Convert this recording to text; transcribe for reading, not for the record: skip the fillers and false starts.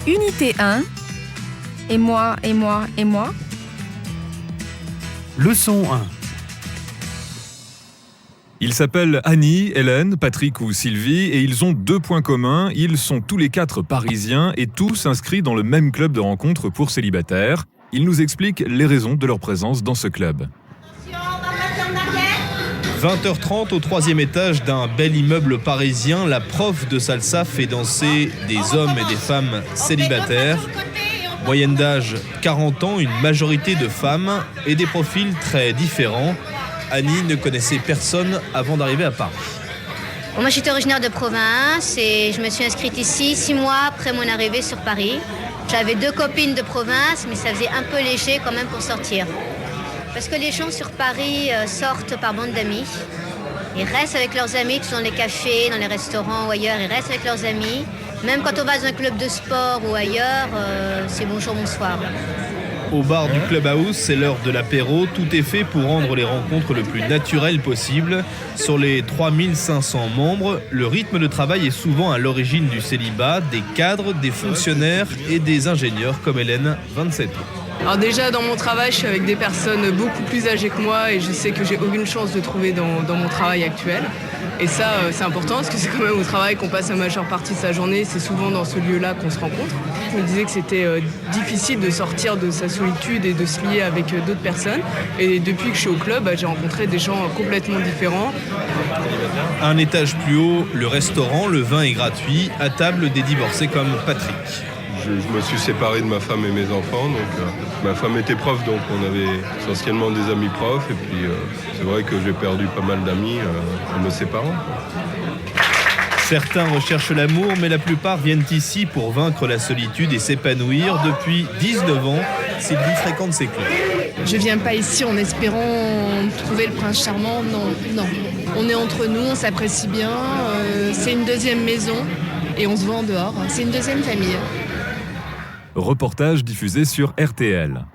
Unité 1. Et moi, et moi, et moi. Leçon 1. Ils s'appellent Annie, Hélène, Patrick ou Sylvie et ils ont 2 points communs. Ils sont tous les 4 parisiens et tous inscrits dans le même club de rencontres pour célibataires. Ils nous expliquent les raisons de leur présence dans ce club. 20h30 au 3e étage d'un bel immeuble parisien, la prof de salsa fait danser des hommes et des femmes célibataires. Moyenne d'âge 40 ans, une majorité de femmes et des profils très différents. Annie ne connaissait personne avant d'arriver à Paris. Moi, j'étais originaire de province et je me suis inscrite ici 6 mois après mon arrivée sur Paris. J'avais 2 copines de province, mais ça faisait un peu léger quand même pour sortir. Parce que les gens sur Paris sortent par bande d'amis. Ils restent avec leurs amis, que ce soit dans les cafés, dans les restaurants ou ailleurs, ils restent avec leurs amis. Même quand on va dans un club de sport ou ailleurs, c'est bonjour, bonsoir. Au bar du Clubhouse, c'est l'heure de l'apéro. Tout est fait pour rendre les rencontres le plus naturelles possible. Sur les 3500 membres, le rythme de travail est souvent à l'origine du célibat, des cadres, des fonctionnaires et des ingénieurs comme Hélène, 27 ans. Alors déjà dans mon travail, je suis avec des personnes beaucoup plus âgées que moi et je sais que j'ai aucune chance de trouver dans mon travail actuel. Et ça, c'est important parce que c'est quand même au travail qu'on passe la majeure partie de sa journée. C'est souvent dans ce lieu-là qu'on se rencontre. Je me disais que c'était difficile de sortir de sa solitude et de se lier avec d'autres personnes. Et depuis que je suis au club, j'ai rencontré des gens complètement différents. Un étage plus haut, le restaurant, le vin est gratuit. À table, des divorcés comme Patrick. Je me suis séparé de ma femme et mes enfants, donc ma femme était prof, donc on avait essentiellement des amis profs, et puis c'est vrai que j'ai perdu pas mal d'amis en me séparant. Certains recherchent l'amour, mais la plupart viennent ici pour vaincre la solitude et s'épanouir. Depuis 19 ans, Sylvie fréquente ces clubs. Je viens pas ici en espérant trouver le prince charmant, non. On est entre nous, on s'apprécie bien, c'est une deuxième maison et on se voit en dehors, c'est une deuxième famille. Reportage diffusé sur RTL.